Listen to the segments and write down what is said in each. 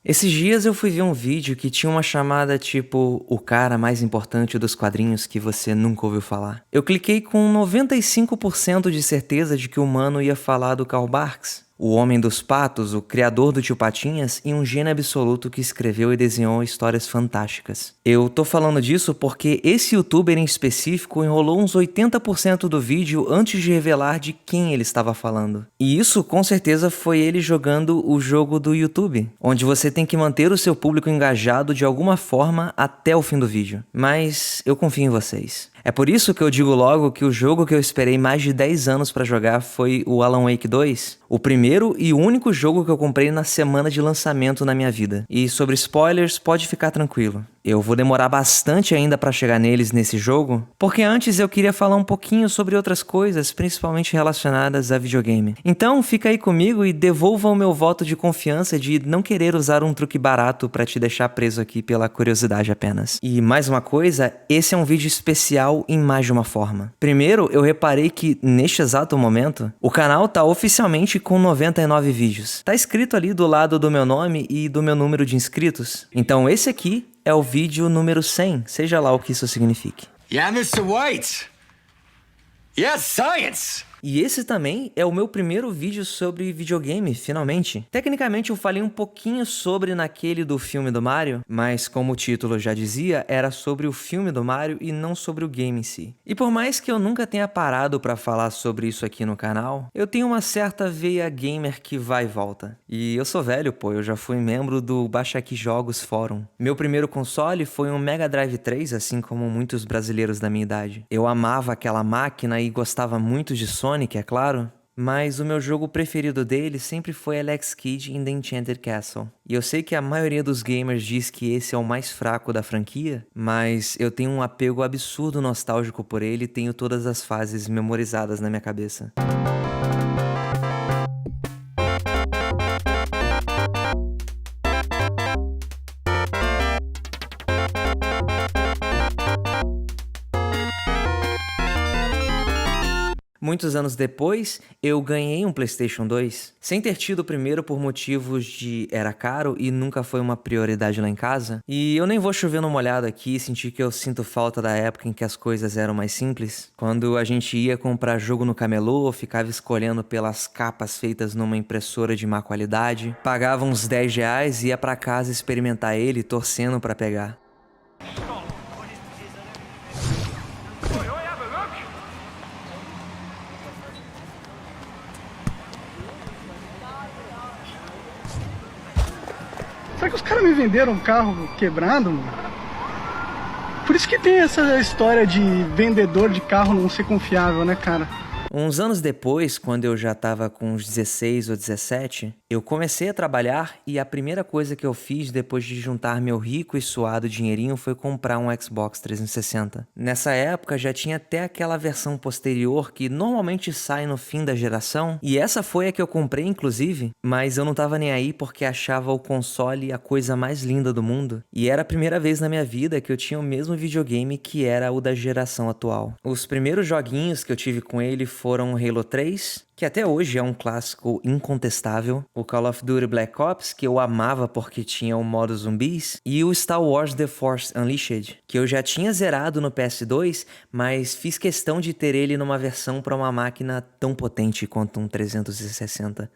Esses dias eu fui ver um vídeo que tinha uma chamada tipo o cara mais importante dos quadrinhos que você nunca ouviu falar. Eu cliquei com 95% de certeza de que o mano ia falar do Karl Barks, o homem dos patos, o criador do Tio Patinhas e um gênio absoluto que escreveu e desenhou histórias fantásticas. Eu tô falando disso porque esse youtuber em específico enrolou uns 80% do vídeo antes de revelar de quem ele estava falando. E isso com certeza foi ele jogando o jogo do YouTube, onde você tem que manter o seu público engajado de alguma forma até o fim do vídeo. Mas eu confio em vocês. É por isso que eu digo logo que o jogo que eu esperei mais de 10 anos pra jogar foi o Alan Wake 2, o primeiro e único jogo que eu comprei na semana de lançamento na minha vida. E sobre spoilers, pode ficar tranquilo. Eu vou demorar bastante ainda pra chegar neles nesse jogo, porque antes eu queria falar um pouquinho sobre outras coisas, principalmente relacionadas a videogame. Então fica aí comigo e devolva o meu voto de confiança de não querer usar um truque barato pra te deixar preso aqui pela curiosidade apenas. E mais uma coisa, esse é um vídeo especial em mais de uma forma. Primeiro, eu reparei que, neste exato momento, o canal tá oficialmente com 99 vídeos. Tá escrito ali do lado do meu nome e do meu número de inscritos. Então esse aqui é o vídeo número 100, seja lá o que isso signifique. Yeah, Mr. White! Yes, science! E esse também é o meu primeiro vídeo sobre videogame, finalmente. Tecnicamente eu falei um pouquinho sobre naquele do filme do Mario, mas como o título já dizia, era sobre o filme do Mario e não sobre o game em si. E por mais que eu nunca tenha parado pra falar sobre isso aqui no canal, eu tenho uma certa veia gamer que vai e volta. E eu sou velho, pô, eu já fui membro do Baixa Aqui Jogos Fórum. Meu primeiro console foi um Mega Drive 3, assim como muitos brasileiros da minha idade. Eu amava aquela máquina e gostava muito de Sonic, é claro, mas o meu jogo preferido dele sempre foi Alex Kidd in The Enchanted Castle. E eu sei que a maioria dos gamers diz que esse é o mais fraco da franquia, mas eu tenho um apego absurdo nostálgico por ele e tenho todas as fases memorizadas na minha cabeça. Muitos anos depois, eu ganhei um PlayStation 2, sem ter tido o primeiro por motivos de era caro e nunca foi uma prioridade lá em casa. E eu nem vou chover no molhado aqui e sentir que eu sinto falta da época em que as coisas eram mais simples. Quando a gente ia comprar jogo no camelô, ficava escolhendo pelas capas feitas numa impressora de má qualidade, pagava uns 10 reais e ia pra casa experimentar ele, torcendo pra pegar. Será que os caras me venderam um carro quebrado, mano? Por isso que tem essa história de vendedor de carro não ser confiável, né, cara? Uns anos depois, quando eu já tava com uns 16 ou 17, eu comecei a trabalhar e a primeira coisa que eu fiz depois de juntar meu rico e suado dinheirinho foi comprar um Xbox 360. Nessa época já tinha até aquela versão posterior que normalmente sai no fim da geração, e essa foi a que eu comprei inclusive, mas eu não tava nem aí porque achava o console a coisa mais linda do mundo, e era a primeira vez na minha vida que eu tinha o mesmo videogame que era o da geração atual. Os primeiros joguinhos que eu tive com ele foram Halo 3, que até hoje é um clássico incontestável, o Call of Duty Black Ops, que eu amava porque tinha o modo zumbis, e o Star Wars The Force Unleashed, que eu já tinha zerado no PS2, mas fiz questão de ter ele numa versão para uma máquina tão potente quanto um 360.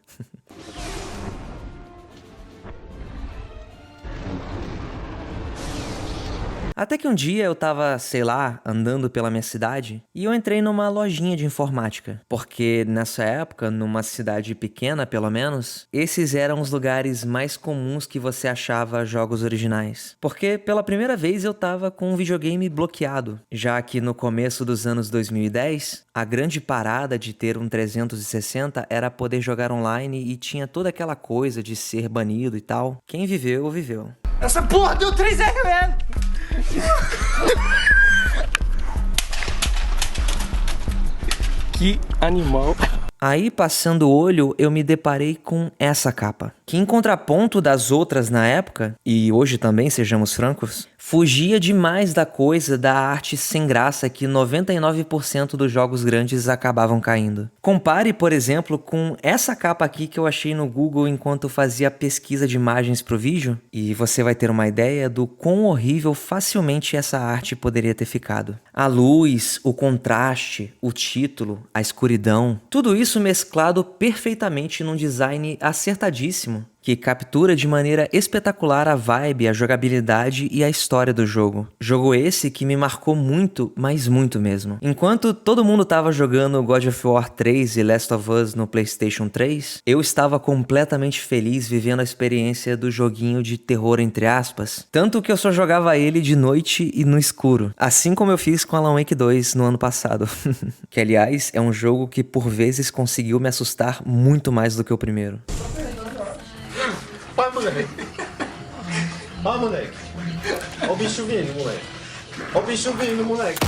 Até que um dia eu tava, sei lá, andando pela minha cidade e eu entrei numa lojinha de informática. Porque nessa época, numa cidade pequena pelo menos, esses eram os lugares mais comuns que você achava jogos originais. Porque pela primeira vez eu tava com um videogame bloqueado, já que no começo dos anos 2010, a grande parada de ter um 360 era poder jogar online e tinha toda aquela coisa de ser banido e tal. Quem viveu, viveu. Essa porra deu 3R, velho! Que animal. Aí, passando o olho, eu me deparei com essa capa. que em contraponto das outras na época, e hoje também, sejamos francos, fugia demais da coisa da arte sem graça que 99% dos jogos grandes acabavam caindo. Compare, por exemplo, com essa capa aqui que eu achei no Google enquanto fazia a pesquisa de imagens pro vídeo, e você vai ter uma ideia do quão horrível facilmente essa arte poderia ter ficado. A luz, o contraste, o título, a escuridão, tudo isso mesclado perfeitamente num design acertadíssimo, que captura de maneira espetacular a vibe, a jogabilidade e a história do jogo. Jogo esse que me marcou muito, mas muito mesmo. Enquanto todo mundo tava jogando God of War 3 e Last of Us no PlayStation 3, eu estava completamente feliz vivendo a experiência do joguinho de terror entre aspas, tanto que eu só jogava ele de noite e no escuro, assim como eu fiz com Alan Wake 2 no ano passado. Que aliás, é um jogo que por vezes conseguiu me assustar muito mais do que o primeiro. Vai, moleque. Vai, moleque. Ó o bicho vindo, moleque. Ó o bicho vindo, moleque.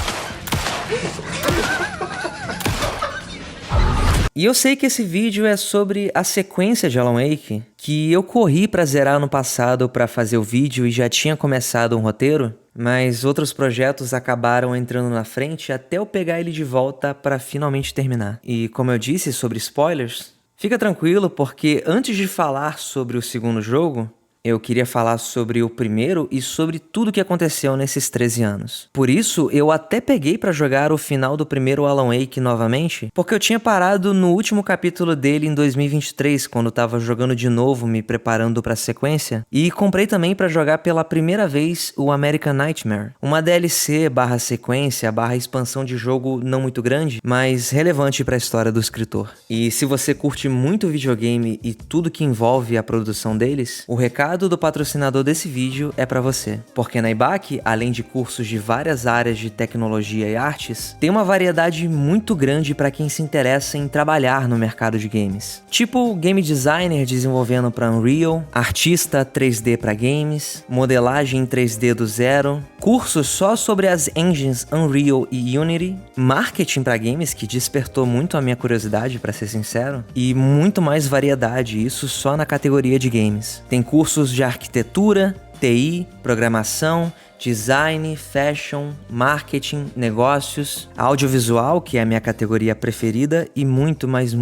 E eu sei que esse vídeo é sobre a sequência de Alan Wake, que eu corri pra zerar no passado pra fazer o vídeo e já tinha começado um roteiro, mas outros projetos acabaram entrando na frente até eu pegar ele de volta pra finalmente terminar. E como eu disse sobre spoilers, fica tranquilo, porque antes de falar sobre o segundo jogo, eu queria falar sobre o primeiro e sobre tudo que aconteceu nesses 13 anos. Por isso, eu até peguei pra jogar o final do primeiro Alan Wake novamente, porque eu tinha parado no último capítulo dele em 2023, quando tava jogando de novo, me preparando pra sequência, e comprei também pra jogar pela primeira vez o American Nightmare, uma DLC barra sequência barra expansão de jogo não muito grande, mas relevante pra história do escritor. E se você curte muito videogame e tudo que envolve a produção deles, o recado do patrocinador desse vídeo é pra você, porque na IBAC, além de cursos de várias áreas de tecnologia e artes, tem uma variedade muito grande pra quem se interessa em trabalhar no mercado de games. Tipo game designer desenvolvendo pra Unreal, artista 3D pra games, modelagem 3D do zero, cursos só sobre as engines Unreal e Unity, marketing pra games, que despertou muito a minha curiosidade, pra ser sincero, e muito mais variedade, isso só na categoria de games. Tem cursos de arquitetura, TI, programação, design, fashion, marketing, negócios, audiovisual, que é a minha categoria preferida, e muito mais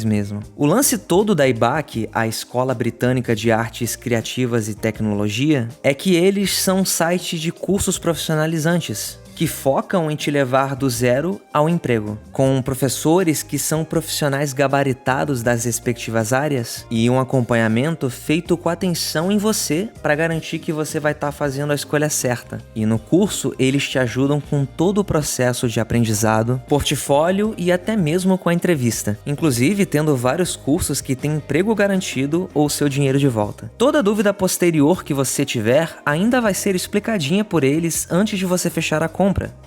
mesmo. O lance todo da IBAC, a Escola Britânica de Artes Criativas e Tecnologia, é que eles são um site de cursos profissionalizantes, que focam em te levar do zero ao emprego, com professores que são profissionais gabaritados das respectivas áreas e um acompanhamento feito com atenção em você para garantir que você vai estar fazendo a escolha certa. E no curso, eles te ajudam com todo o processo de aprendizado, portfólio e até mesmo com a entrevista, inclusive tendo vários cursos que têm emprego garantido ou seu dinheiro de volta. Toda dúvida posterior que você tiver ainda vai ser explicadinha por eles antes de você fechar a compra.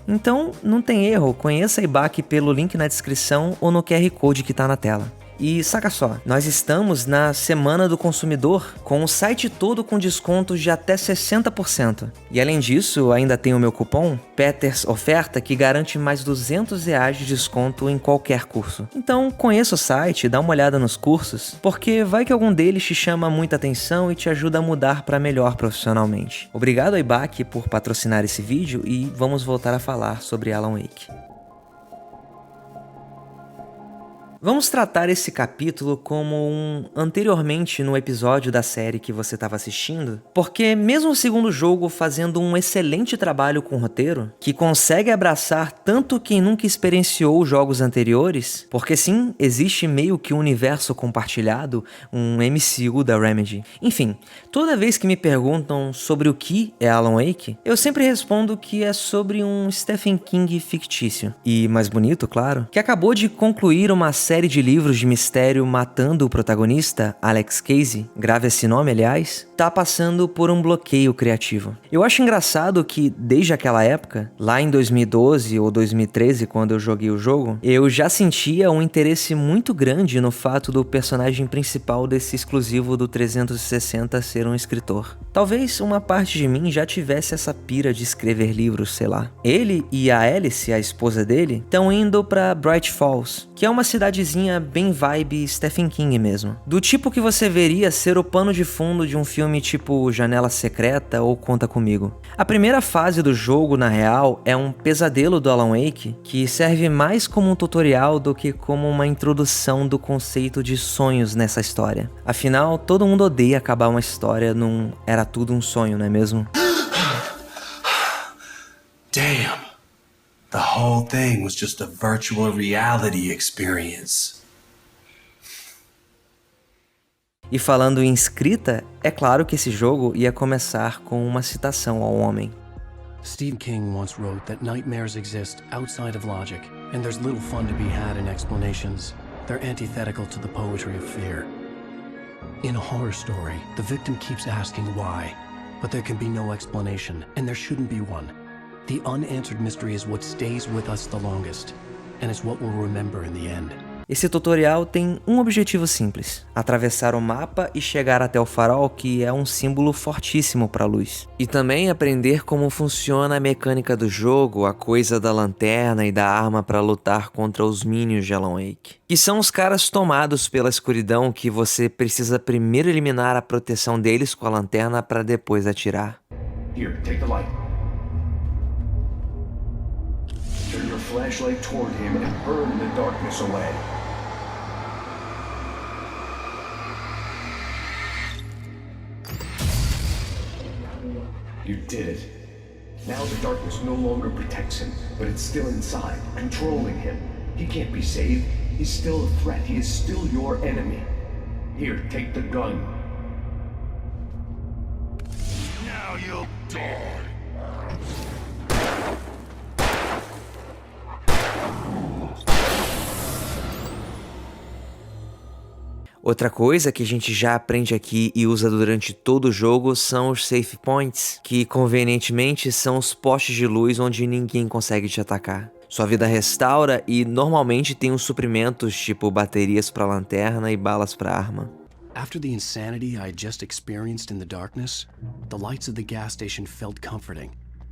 Então, não tem erro, conheça a IBAC pelo link na descrição ou no QR Code que tá na tela. E saca só, nós estamos na Semana do Consumidor, com o site todo com descontos de até 60%. E além disso, ainda tem o meu cupom Peters Oferta, que garante mais R$200 de desconto em qualquer curso. Então conheça o site, dá uma olhada nos cursos, porque vai que algum deles te chama muita atenção e te ajuda a mudar para melhor profissionalmente. Obrigado IBAC por patrocinar esse vídeo e vamos voltar a falar sobre Alan Wake. Vamos tratar esse capítulo como um anteriormente no episódio da série que você estava assistindo, porque mesmo o segundo jogo fazendo um excelente trabalho com o roteiro, que consegue abraçar tanto quem nunca experienciou os jogos anteriores, porque sim, existe meio que um universo compartilhado, um MCU da Remedy. Enfim, toda vez que me perguntam sobre o que é Alan Wake, eu sempre respondo que é sobre um Stephen King fictício, e mais bonito, claro, que acabou de concluir uma série de livros de mistério matando o protagonista, Alex Casey, grave esse nome aliás, tá passando por um bloqueio criativo. Eu acho engraçado que, desde aquela época, lá em 2012 ou 2013, quando eu joguei o jogo, eu já sentia um interesse muito grande no fato do personagem principal desse exclusivo do 360 ser um escritor. Talvez uma parte de mim já tivesse essa pira de escrever livros, sei lá. Ele e a Alice, a esposa dele, estão indo pra Bright Falls, que é uma cidadezinha bem vibe Stephen King mesmo. Do tipo que você veria ser o pano de fundo de um filme tipo Janela Secreta ou Conta Comigo. A primeira fase do jogo, na real, é um pesadelo do Alan Wake que serve mais como um tutorial do que como uma introdução do conceito de sonhos nessa história. Afinal, todo mundo odeia acabar uma história num era tudo um sonho, não é mesmo? Damn. The whole thing was just a virtual reality experience. E falando em escrita, é claro que esse jogo ia começar com uma citação ao homem. Stephen King once wrote that nightmares exist outside of logic, and there's little fun to be had in explanations. They're antithetical to the poetry of fear. In a horror story, the victim keeps asking why, but there can be no explanation, and there shouldn't be one. The unanswered mystery is what stays with us the longest, and it's what we'll remember in the end. Esse tutorial tem um objetivo simples: atravessar o mapa e chegar até o farol, que é um símbolo fortíssimo para a luz. E também aprender como funciona a mecânica do jogo, a coisa da lanterna e da arma para lutar contra os minions de Alan Wake, que são os caras tomados pela escuridão que você precisa primeiro eliminar a proteção deles com a lanterna para depois atirar. Here, take the light. Turn your flashlight toward him and burn the darkness away. You did it. Now the darkness no longer protects him, but it's still inside, controlling him. He can't be saved. He's still a threat. He is still your enemy. Here, take the gun. Now you'll die. Outra coisa que a gente já aprende aqui e usa durante todo o jogo são os Safe Points, que convenientemente são os postes de luz onde ninguém consegue te atacar. Sua vida restaura e normalmente tem uns suprimentos tipo baterias para lanterna e balas para arma. After the insanity I just experienced in the darkness, the lights of the gas station felt comforting,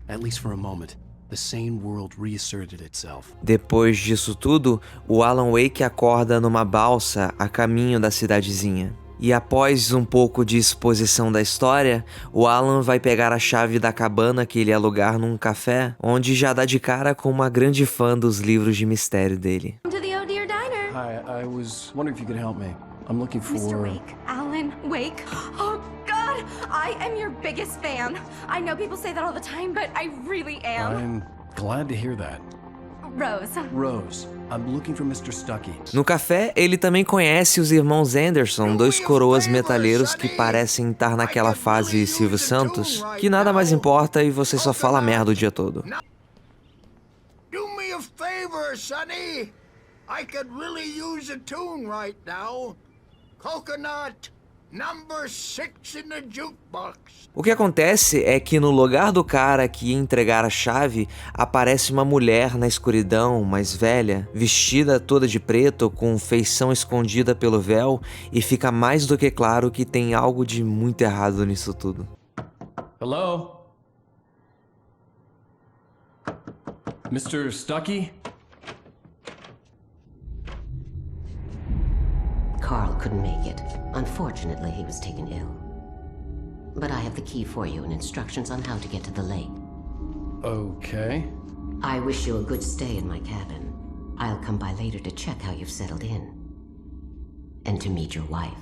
at least for a moment. The sane world reasserted itself. Depois disso tudo, o Alan Wake acorda numa balsa a caminho da cidadezinha. E após um pouco de exposição da história, o Alan vai pegar a chave da cabana que ele ia alugar num café, onde já dá de cara com uma grande fã dos livros de mistério dele. To the Oh Dear Diner. Hi, I was wondering if you could help me. I'm looking for... Mr. Wake. Alan Wake. Oh, God! I am your biggest fan. I know people say that all the time, but I really am. I'm glad to hear that. Rose. Rose, I'm looking for Mr. Stuckey. No café, ele também conhece os irmãos Anderson, dois coroas metaleiros que parecem estar naquela fase Silvio Santos, que nada mais importa e você só fala merda o dia todo. Do me a favor, Sonny. I could really use a tune right now. Coconut, number 6 in the jukebox. O que acontece é que no lugar do cara que ia entregar a chave, aparece uma mulher na escuridão, mais velha, vestida toda de preto, com feição escondida pelo véu, e fica mais do que claro que tem algo de muito errado nisso tudo. Hello? Mr. Stuckey? Carl couldn't make it. Unfortunately, he was taken ill. But I have the key for you and instructions on how to get to the lake. Okay. I wish you a good stay in my cabin. I'll come by later to check how you've settled in. And to meet your wife.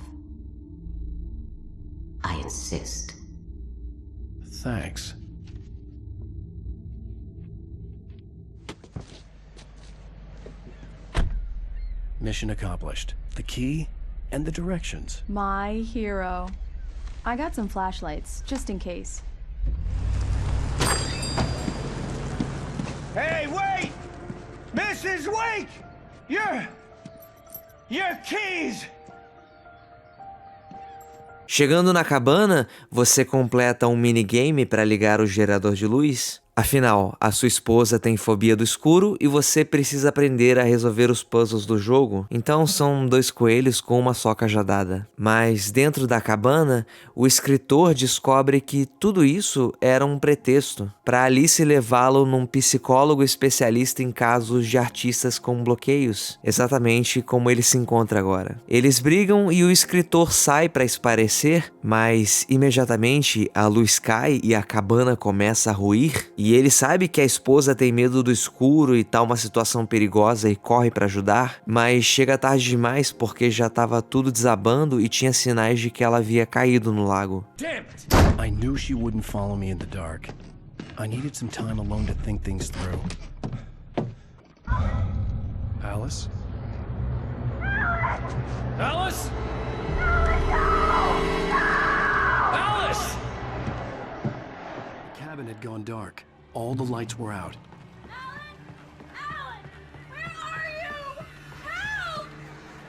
I insist. Thanks. Mission accomplished. The key and the directions. My hero. I got some flashlights, just in case. Hey, wait! Mrs. Wake! Your keys! Chegando na cabana, você completa um minigame para ligar o gerador de luz. Afinal, a sua esposa tem fobia do escuro e você precisa aprender a resolver os puzzles do jogo, então são 2 coelhos com uma só cajadada. Mas dentro da cabana, o escritor descobre que tudo isso era um pretexto para Alice levá-lo num psicólogo especialista em casos de artistas com bloqueios, exatamente como ele se encontra agora. Eles brigam e o escritor sai para esparecer, mas imediatamente a luz cai e a cabana começa a ruir. E ele sabe que a esposa tem medo do escuro e tá uma situação perigosa e corre pra ajudar, mas chega tarde demais porque já tava tudo desabando e tinha sinais de que ela havia caído no lago. I knew she wouldn't follow me in the dark. I needed some time alone to think things through. Alice? Alice? Alice! The cabin had gone dark. All the lights were out.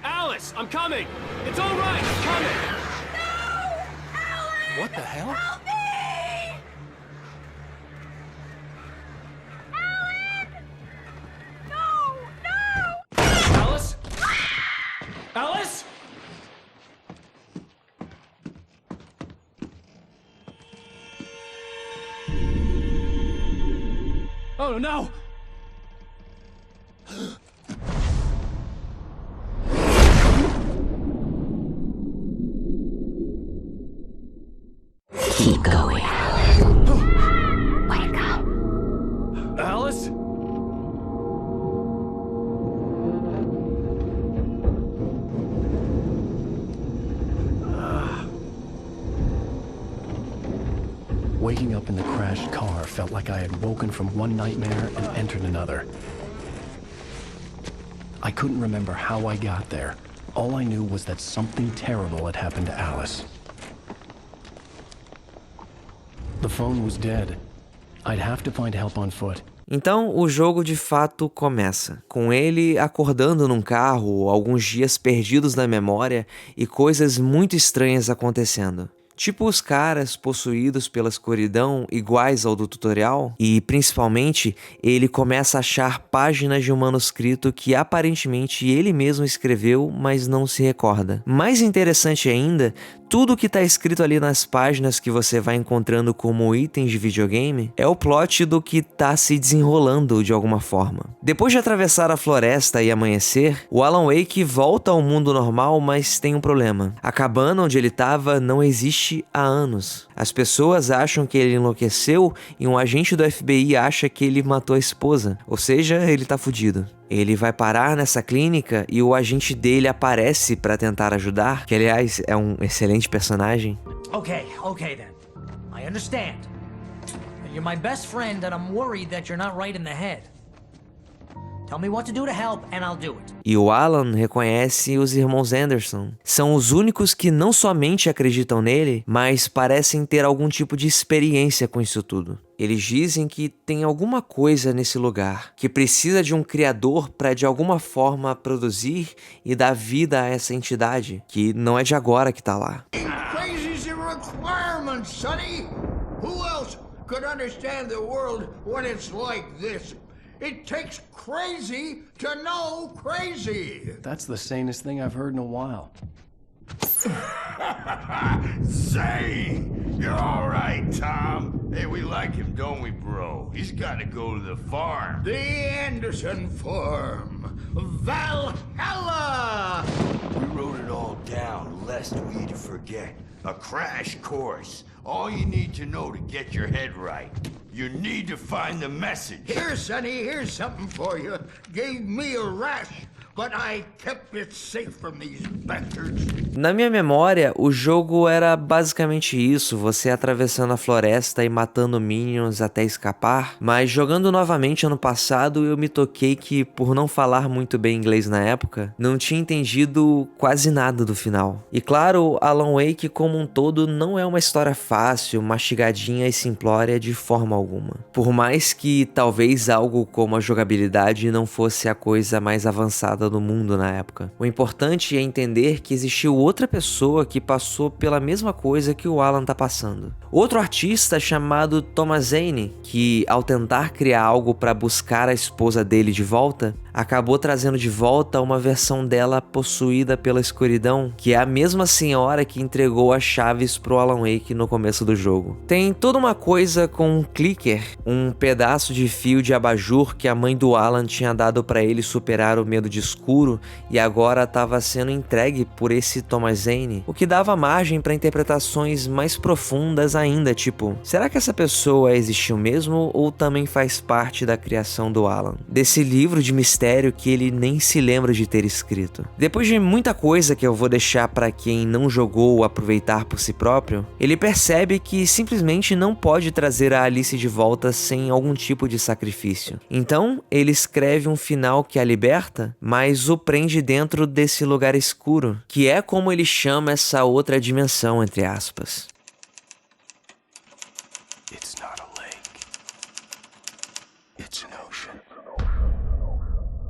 Alice, I'm coming! It's all right, I'm coming! No! Alice! What the hell? Help me! Alan! No! No! Alice? Alice? Oh no! Keep going. Wake up! Alice? Waking up in the crashed car felt like I had woken from one nightmare and entered another. I couldn't remember how I got there. All I knew was that something terrible had happened to Alice. The phone was dead. I'd have to find help on foot. Então o jogo de fato começa, com ele acordando num carro, alguns dias perdidos na memória e coisas muito estranhas acontecendo. Tipo os caras possuídos pela escuridão iguais ao do tutorial, e principalmente ele começa a achar páginas de um manuscrito que aparentemente ele mesmo escreveu, mas não se recorda. Mais interessante ainda, tudo que tá escrito ali nas páginas que você vai encontrando como itens de videogame é o plot do que tá se desenrolando de alguma forma. Depois de atravessar a floresta e amanhecer, o Alan Wake volta ao mundo normal, mas tem um problema. A cabana onde ele tava não existe há anos. As pessoas acham que ele enlouqueceu e um agente do FBI acha que ele matou a esposa, ou seja, ele tá fudido. Ele vai parar nessa clínica e o agente dele aparece pra tentar ajudar, que aliás é um excelente personagem. Okay then. I understand. You're my best friend and I'm worried that you're not right in the head. Tell me what to do to help and I'll do it. E o Alan reconhece os irmãos Anderson. São os únicos que não somente acreditam nele, mas parecem ter algum tipo de experiência com isso tudo. Eles dizem que tem alguma coisa nesse lugar, que precisa de um criador para de alguma forma produzir e dar vida a essa entidade, que não é de agora que tá lá. Crazy's a requirement, Sonny. Who else could understand the world when it's like this? It takes crazy to know crazy. That's the sanest thing I've heard in a while. Zane! You're all right, Tom. Hey, we like him, don't we, bro? He's got to go to the farm. The Anderson farm. Valhalla! We wrote it all down, lest we to forget. A crash course. All you need to know to get your head right. You need to find the message. Here, Sonny, here's something for you. Gave me a rash, but I kept it safe from these bastards. Na minha memória, o jogo era basicamente isso, você atravessando a floresta e matando minions até escapar, mas jogando novamente ano passado eu me toquei que, por não falar muito bem inglês na época, não tinha entendido quase nada do final. E claro, Alan Wake como um todo não é uma história fácil, mastigadinha e simplória de forma alguma. Por mais que talvez algo como a jogabilidade não fosse a coisa mais avançada foda do mundo na época. O importante é entender que existiu outra pessoa que passou pela mesma coisa que o Alan tá passando. Outro artista chamado Thomas Zane, que ao tentar criar algo para buscar a esposa dele de volta, acabou trazendo de volta uma versão dela possuída pela escuridão, que é a mesma senhora que entregou as chaves pro Alan Wake no começo do jogo. Tem toda uma coisa com um clicker, um pedaço de fio de abajur que a mãe do Alan tinha dado para ele superar o medo de escuro e agora estava sendo entregue por esse Thomas Zane, o que dava margem para interpretações mais profundas ainda, tipo, será que essa pessoa existiu mesmo ou também faz parte da criação do Alan? Desse livro de mistério que ele nem se lembra de ter escrito. Depois de muita coisa que eu vou deixar para quem não jogou aproveitar por si próprio, ele percebe que simplesmente não pode trazer a Alice de volta sem algum tipo de sacrifício. Então, ele escreve um final que a liberta, mas o prende dentro desse lugar escuro, que é como ele chama essa outra dimensão, entre aspas. It's not a lake. It's an ocean.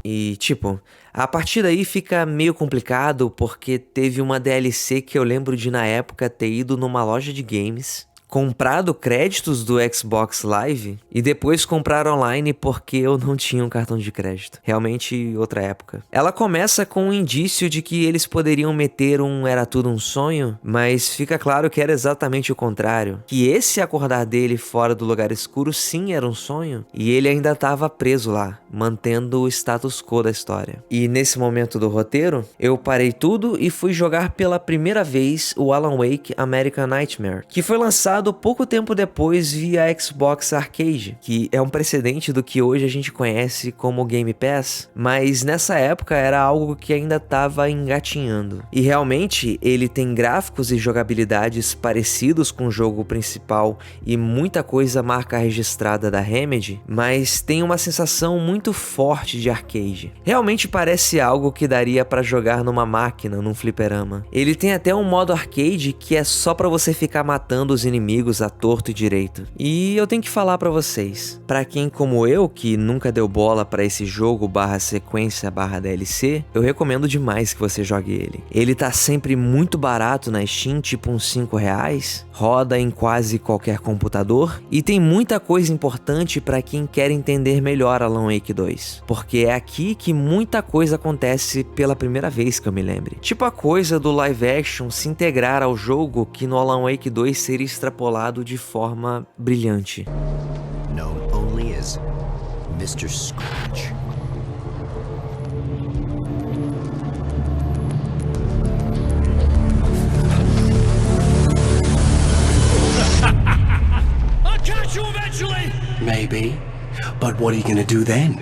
E, tipo, a partir daí fica meio complicado porque teve uma DLC que eu lembro de na época ter ido numa loja de games, comprado créditos do Xbox Live e depois comprar online porque eu não tinha um cartão de crédito. Realmente outra época. Ela começa com um indício de que eles poderiam meter um era tudo um sonho, mas fica claro que era exatamente o contrário. Que esse acordar dele fora do lugar escuro sim era um sonho e ele ainda estava preso lá, mantendo o status quo da história. E nesse momento do roteiro, eu parei tudo e fui jogar pela primeira vez o Alan Wake American Nightmare, que foi lançado pouco tempo depois via Xbox Arcade, que é um precedente do que hoje a gente conhece como Game Pass, mas nessa época era algo que ainda estava engatinhando. E realmente ele tem gráficos e jogabilidades parecidos com o jogo principal e muita coisa marca registrada da Remedy, mas tem uma sensação muito forte de arcade. Realmente parece algo que daria para jogar numa máquina, num fliperama. Ele tem até um modo arcade que é só para você ficar matando os inimigos a torto e direito. E eu tenho que falar pra vocês, pra quem como eu, que nunca deu bola pra esse jogo /sequência /DLC, eu recomendo demais que você jogue ele. Ele tá sempre muito barato na Steam, tipo uns R$5, roda em quase qualquer computador e tem muita coisa importante pra quem quer entender melhor Alan Wake 2, porque é aqui que muita coisa acontece pela primeira vez que eu me lembre. Tipo a coisa do live action se integrar ao jogo que no Alan Wake 2 seria extrapolado de forma brilhante. Known only as Mr. Scratch. I'll catch you eventually! Maybe. But what are you gonna do then?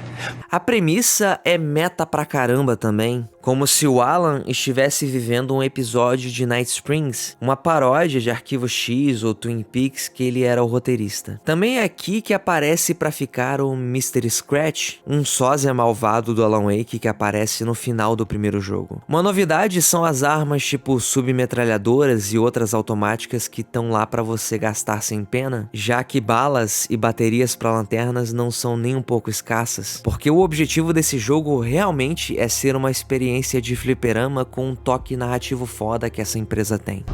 A premissa é meta pra caramba também, como se o Alan estivesse vivendo um episódio de Night Springs, uma paródia de Arquivo X ou Twin Peaks que ele era o roteirista. Também é aqui que aparece pra ficar o Mr. Scratch, um sósia malvado do Alan Wake que aparece no final do primeiro jogo. Uma novidade são as armas tipo submetralhadoras e outras automáticas que estão lá pra você gastar sem pena, já que balas e baterias pra lanternas não são nem um pouco escassas, porque o objetivo desse jogo realmente é ser uma experiência de fliperama com um toque narrativo foda que essa empresa tem.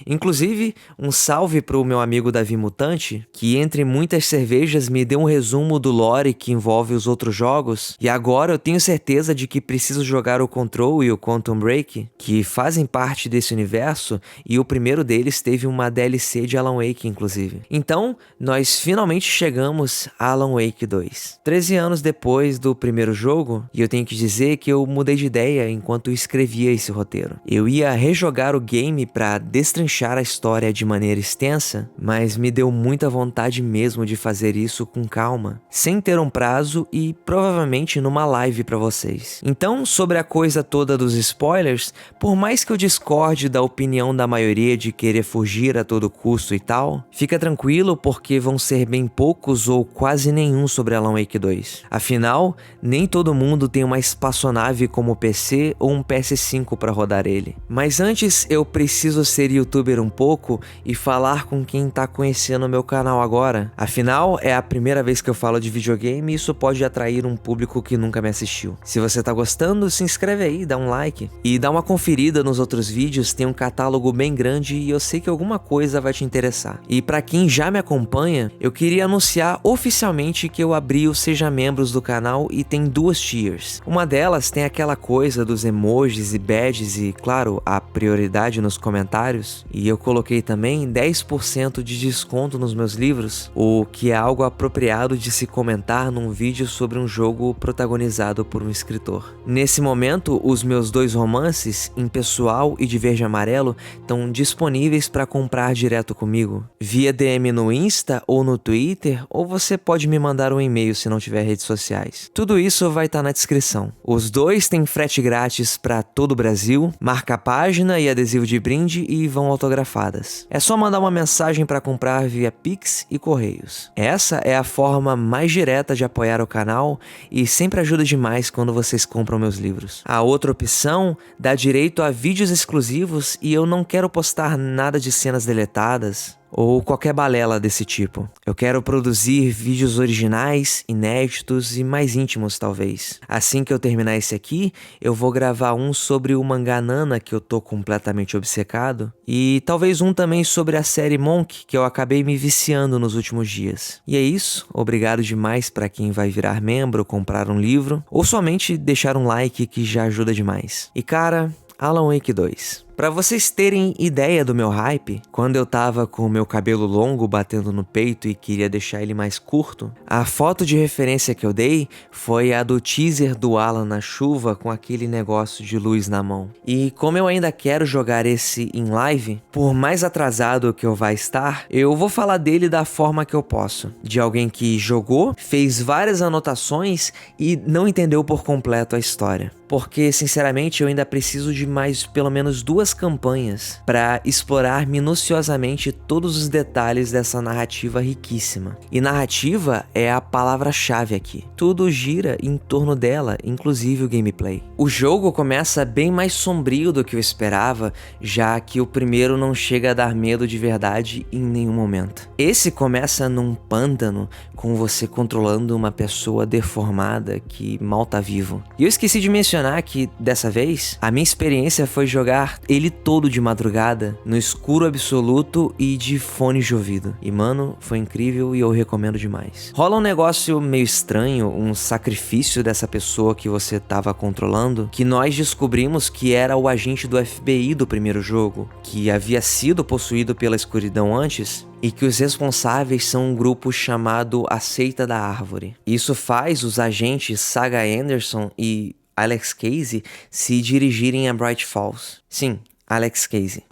Inclusive, um salve pro meu amigo Davi Mutante, que entre muitas cervejas me deu um resumo do lore que envolve os outros jogos, e agora eu tenho certeza de que preciso jogar o Control e o Quantum Break, que fazem parte desse universo, e o primeiro deles teve uma DLC de Alan Wake, inclusive. Então, nós finalmente chegamos a Alan Wake 2. 13 anos depois do primeiro jogo, e eu tenho que dizer que eu mudei de ideia enquanto escrevia esse roteiro. Eu ia rejogar o game pra destrinchar fechar a história de maneira extensa, mas me deu muita vontade mesmo de fazer isso com calma, sem ter um prazo e provavelmente numa live pra vocês. Então, sobre a coisa toda dos spoilers, por mais que eu discorde da opinião da maioria de querer fugir a todo custo e tal, fica tranquilo porque vão ser bem poucos ou quase nenhum sobre Alan Wake 2. Afinal, nem todo mundo tem uma espaçonave como PC ou um PS5 para rodar ele. Mas antes eu preciso ser youtuber um pouco e falar com quem tá conhecendo o meu canal agora. Afinal, é a primeira vez que eu falo de videogame e isso pode atrair um público que nunca me assistiu. Se você tá gostando, se inscreve aí, dá um like e dá uma conferida nos outros vídeos, tem um catálogo bem grande e eu sei que alguma coisa vai te interessar. E pra quem já me acompanha, eu queria anunciar oficialmente que eu abri o Seja Membros do canal e tem 2 tiers. Uma delas tem aquela coisa dos emojis e badges e, claro, a prioridade nos comentários. E eu coloquei também 10% de desconto nos meus livros, o que é algo apropriado de se comentar num vídeo sobre um jogo protagonizado por um escritor. Nesse momento, os meus 2 romances, Impessoal e De Verde e Amarelo, estão disponíveis para comprar direto comigo, via DM no Insta ou no Twitter, ou você pode me mandar um e-mail se não tiver redes sociais. Tudo isso vai estar na descrição. Os 2 têm frete grátis para todo o Brasil, marca página e adesivo de brinde e vão autografadas. É só mandar uma mensagem para comprar via Pix e Correios. Essa é a forma mais direta de apoiar o canal e sempre ajuda demais quando vocês compram meus livros. A outra opção dá direito a vídeos exclusivos e eu não quero postar nada de cenas deletadas ou qualquer balela desse tipo. Eu quero produzir vídeos originais, inéditos e mais íntimos talvez. Assim que eu terminar esse aqui, eu vou gravar um sobre o mangá Nana, que eu tô completamente obcecado, e talvez um também sobre a série Monk, que eu acabei me viciando nos últimos dias. E é isso, obrigado demais pra quem vai virar membro, comprar um livro, ou somente deixar um like que já ajuda demais. E cara, Alan Wake 2. Pra vocês terem ideia do meu hype, quando eu tava com o meu cabelo longo batendo no peito e queria deixar ele mais curto, a foto de referência que eu dei foi a do teaser do Alan na chuva com aquele negócio de luz na mão. E como eu ainda quero jogar esse em live, por mais atrasado que eu vá estar, eu vou falar dele da forma que eu posso. De alguém que jogou, fez várias anotações e não entendeu por completo a história. Porque, sinceramente, eu ainda preciso de mais pelo menos 2 campanhas para explorar minuciosamente todos os detalhes dessa narrativa riquíssima. E narrativa é a palavra-chave aqui. Tudo gira em torno dela, inclusive o gameplay. O jogo começa bem mais sombrio do que eu esperava, já que o primeiro não chega a dar medo de verdade em nenhum momento. Esse começa num pântano, com você controlando uma pessoa deformada que mal tá vivo. E eu esqueci de mencionar que, dessa vez, a minha experiência foi jogar ele todo de madrugada, no escuro absoluto e de fone de ouvido. E mano, foi incrível e eu recomendo demais. Rola um negócio meio estranho, um sacrifício dessa pessoa que você tava controlando, que nós descobrimos que era o agente do FBI do primeiro jogo, que havia sido possuído pela escuridão antes, e que os responsáveis são um grupo chamado A Seita da Árvore. Isso faz os agentes Saga Anderson e Alex Casey se dirigirem a Bright Falls. Sim, Alex Casey.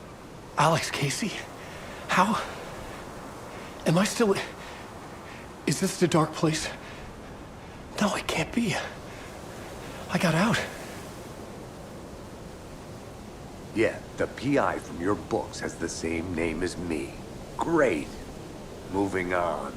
Alex Casey? How? Am I still... Is this the dark place? No, it can't be. I got out. Yeah, the PI from your books has the same name as me. Great. Moving on.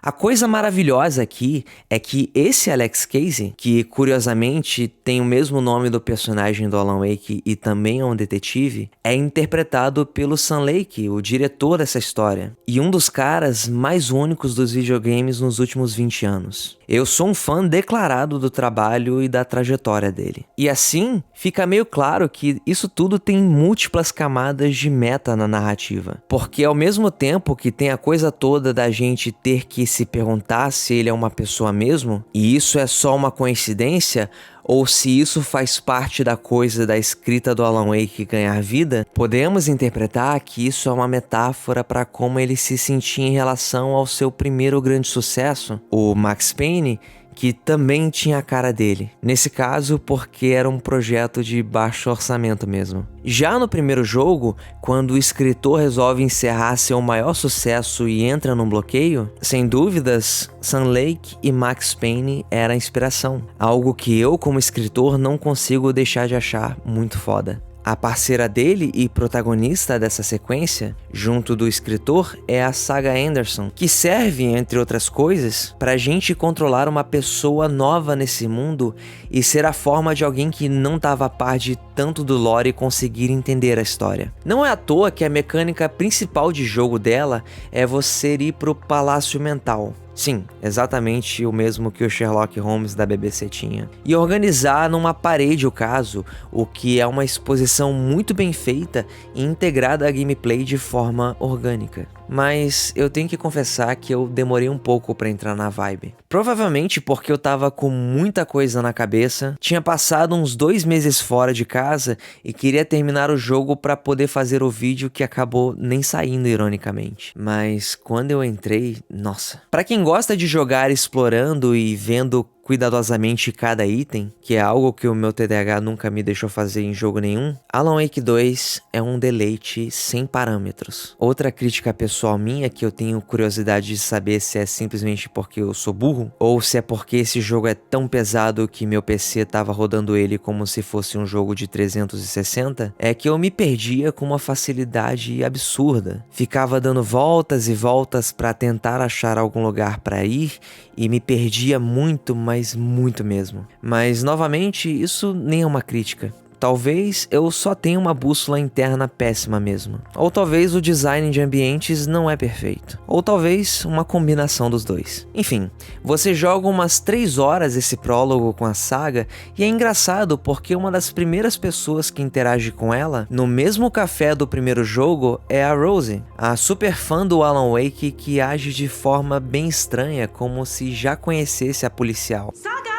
A coisa maravilhosa aqui é que esse Alex Casey, que curiosamente tem o mesmo nome do personagem do Alan Wake e também é um detetive, é interpretado pelo Sam Lake, o diretor dessa história, e um dos caras mais únicos dos videogames nos últimos 20 anos. Eu sou um fã declarado do trabalho e da trajetória dele. E assim, fica meio claro que isso tudo tem múltiplas camadas de meta na narrativa. Porque ao mesmo tempo que tem a coisa toda da gente ter que se perguntar se ele é uma pessoa mesmo, e isso é só uma coincidência, ou se isso faz parte da coisa da escrita do Alan Wake ganhar vida, podemos interpretar que isso é uma metáfora para como ele se sentia em relação ao seu primeiro grande sucesso, o Max Payne, que também tinha a cara dele. Nesse caso, porque era um projeto de baixo orçamento mesmo. Já no primeiro jogo, quando o escritor resolve encerrar seu maior sucesso e entra num bloqueio, sem dúvidas, Sam Lake e Max Payne era a inspiração. Algo que eu, como escritor, não consigo deixar de achar muito foda. A parceira dele e protagonista dessa sequência, junto do escritor, é a Saga Anderson, que serve, entre outras coisas, pra gente controlar uma pessoa nova nesse mundo e ser a forma de alguém que não tava a par de tanto do lore conseguir entender a história. Não é à toa que a mecânica principal de jogo dela é você ir pro Palácio Mental. Sim, exatamente o mesmo que o Sherlock Holmes da BBC tinha. E organizar numa parede o caso, o que é uma exposição muito bem feita e integrada à gameplay de forma orgânica. Mas eu tenho que confessar que eu demorei um pouco pra entrar na vibe. Provavelmente porque eu tava com muita coisa na cabeça, tinha passado uns 2 meses fora de casa e queria terminar o jogo pra poder fazer o vídeo que acabou nem saindo ironicamente. Mas quando eu entrei, nossa. Pra quem gosta de jogar explorando e vendo cuidadosamente cada item, que é algo que o meu TDAH nunca me deixou fazer em jogo nenhum, Alan Wake 2 é um deleite sem parâmetros. Outra crítica pessoal minha, que eu tenho curiosidade de saber se é simplesmente porque eu sou burro, ou se é porque esse jogo é tão pesado que meu PC tava rodando ele como se fosse um jogo de 360, é que eu me perdia com uma facilidade absurda. Ficava dando voltas e voltas pra tentar achar algum lugar pra ir e me perdia muito, mas muito mesmo. Mas, novamente, isso nem é uma crítica. Talvez eu só tenha uma bússola interna péssima mesmo. Ou talvez o design de ambientes não é perfeito. Ou talvez uma combinação dos dois. Enfim, você joga umas 3 horas esse prólogo com a saga e é engraçado porque uma das primeiras pessoas que interage com ela, no mesmo café do primeiro jogo, é a Rosie, a super fã do Alan Wake que age de forma bem estranha, como se já conhecesse a policial. Saga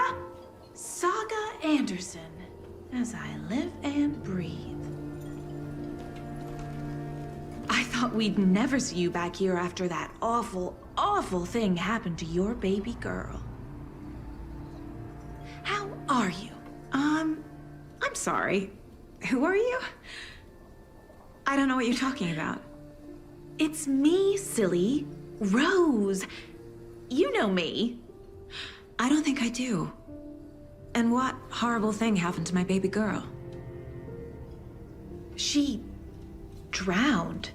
Anderson. As I live and breathe. I thought we'd never see you back here after that awful, awful thing happened to your baby girl. How are you? I'm sorry. Who are you? I don't know what you're talking about. It's me, silly. Rose. You know me. I don't think I do. And what horrible thing happened to my baby girl? She drowned.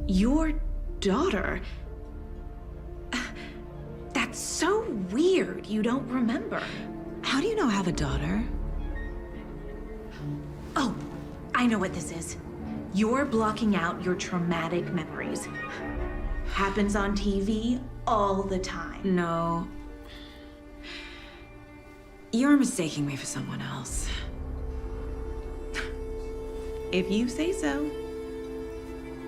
Your daughter. That's so weird you don't remember. How do you know I have a daughter? Oh, I know what this is. You're blocking out your traumatic memories. Happens on TV all the time. No. You're mistaking me for someone else. If you say so.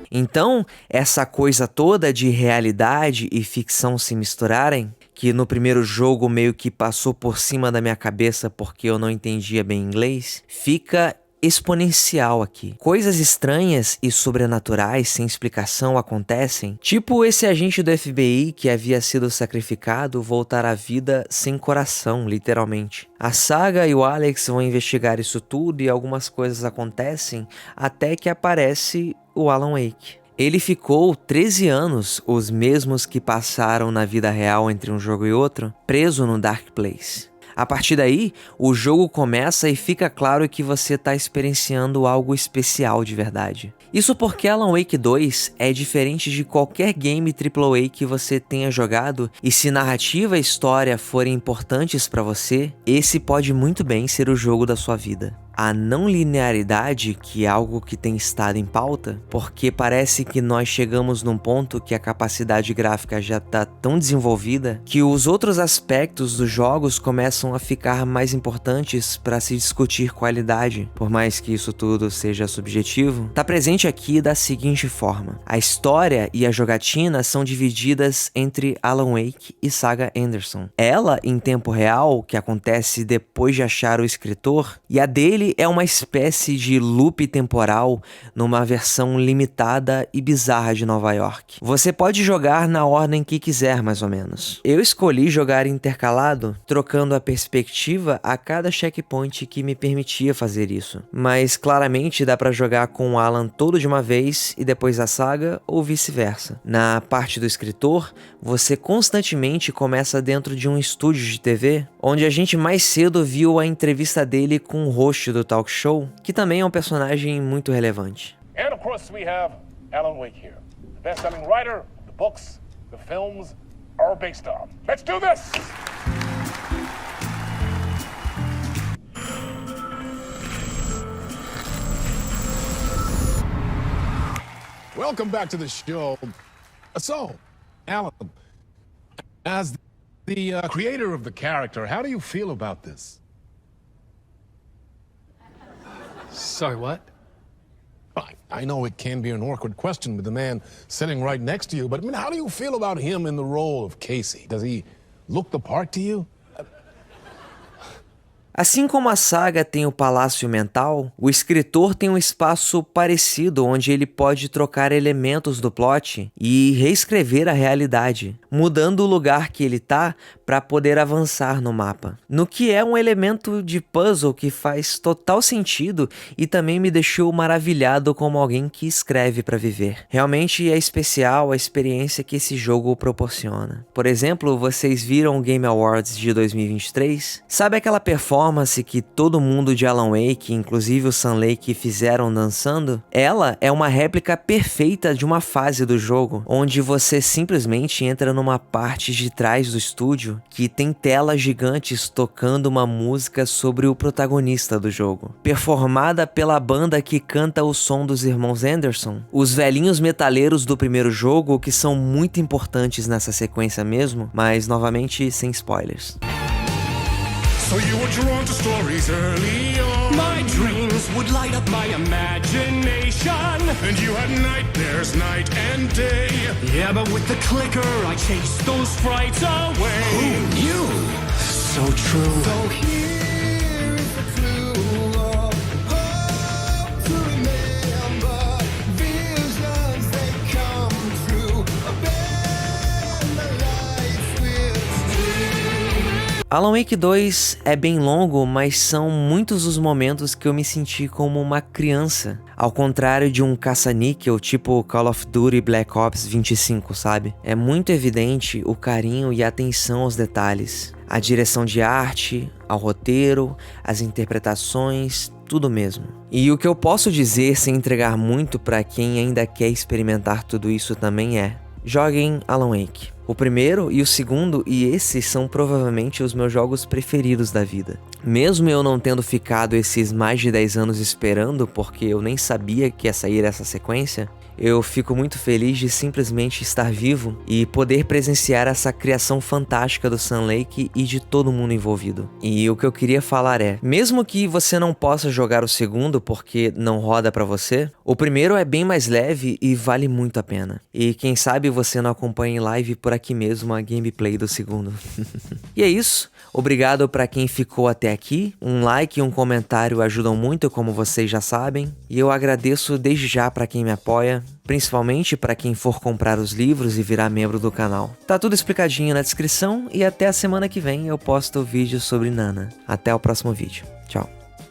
Então, essa coisa toda de realidade e ficção se misturarem, que no primeiro jogo meio que passou por cima da minha cabeça porque eu não entendia bem inglês, fica exponencial aqui. Coisas estranhas e sobrenaturais sem explicação acontecem, tipo esse agente do FBI que havia sido sacrificado voltar à vida sem coração, literalmente. A Saga e o Alex vão investigar isso tudo e algumas coisas acontecem até que aparece o Alan Wake. Ele ficou 13 anos, os mesmos que passaram na vida real entre um jogo e outro, preso no Dark Place. A partir daí, o jogo começa e fica claro que você está experienciando algo especial de verdade. Isso porque Alan Wake 2 é diferente de qualquer game AAA que você tenha jogado, e se narrativa e história forem importantes para você, esse pode muito bem ser o jogo da sua vida. A não linearidade, que é algo que tem estado em pauta, porque parece que nós chegamos num ponto que a capacidade gráfica já está tão desenvolvida que os outros aspectos dos jogos começam a ficar mais importantes para se discutir qualidade, por mais que isso tudo seja subjetivo, está presente aqui da seguinte forma: a história e a jogatina são divididas entre Alan Wake e Saga Anderson. Ela em tempo real, que acontece depois de achar o escritor, e a dele Ele é uma espécie de loop temporal numa versão limitada e bizarra de Nova York. Você pode jogar na ordem que quiser, mais ou menos. Eu escolhi jogar intercalado, trocando a perspectiva a cada checkpoint que me permitia fazer isso. Mas claramente dá pra jogar com o Alan todo de uma vez e depois a saga, ou vice-versa. Na parte do escritor, você constantemente começa dentro de um estúdio de TV, onde a gente mais cedo viu a entrevista dele com o host do talk show, que também é um personagem muito relevante. And of course we have Alan Wake here, the best-selling writer, the books, the films are based on. Let's do this! Welcome back to the show. So, Alan, as the creator of the character, how do you feel about this? Sorry, what? I know it can be an awkward question with the man sitting right next to you, but I mean, how do you feel about him in the role of Casey? Does he look the part to you? Assim como a saga tem o Palácio Mental, o escritor tem um espaço parecido onde ele pode trocar elementos do plot e reescrever a realidade, mudando o lugar que ele tá para poder avançar no mapa. No que é um elemento de puzzle que faz total sentido e também me deixou maravilhado como alguém que escreve para viver. Realmente é especial a experiência que esse jogo proporciona. Por exemplo, vocês viram o Game Awards de 2023? Sabe aquela performance que todo mundo de Alan Wake, inclusive o Sam Lake, fizeram dançando? Ela é uma réplica perfeita de uma fase do jogo, onde você simplesmente entra numa parte de trás do estúdio que tem telas gigantes tocando uma música sobre o protagonista do jogo, performada pela banda que canta o som dos irmãos Anderson, os velhinhos metaleiros do primeiro jogo, que são muito importantes nessa sequência mesmo, mas novamente sem spoilers. So you were drawn to stories early on. My dreams would light up my imagination. And you had nightmares night and day. Yeah, but with the clicker I chased those frights away. Who knew? So true. So here is the clue of hope to remember. Visions, they come true. Bend the lights with Alan Wake 2 é bem longo, mas são muitos os momentos que eu me senti como uma criança, ao contrário de um caça-níquel tipo Call of Duty Black Ops 25, sabe? É muito evidente o carinho e a atenção aos detalhes, a direção de arte, ao roteiro, as interpretações, tudo mesmo. E o que eu posso dizer sem entregar muito para quem ainda quer experimentar tudo isso também é: joguem Alan Wake. O primeiro e o segundo, e esses são provavelmente os meus jogos preferidos da vida. Mesmo eu não tendo ficado esses mais de 10 anos esperando, porque eu nem sabia que ia sair essa sequência, eu fico muito feliz de simplesmente estar vivo e poder presenciar essa criação fantástica do Sam Lake e de todo mundo envolvido. E o que eu queria falar é, mesmo que você não possa jogar o segundo porque não roda pra você, o primeiro é bem mais leve e vale muito a pena. E quem sabe você não acompanha em live por aqui mesmo a gameplay do segundo. E é isso. Obrigado pra quem ficou até aqui. Um like e um comentário ajudam muito, como vocês já sabem. E eu agradeço desde já pra quem me apoia, principalmente para quem for comprar os livros e virar membro do canal. Tá tudo explicadinho na descrição e até a semana que vem eu posto vídeos sobre Nana. Até o próximo vídeo. Tchau.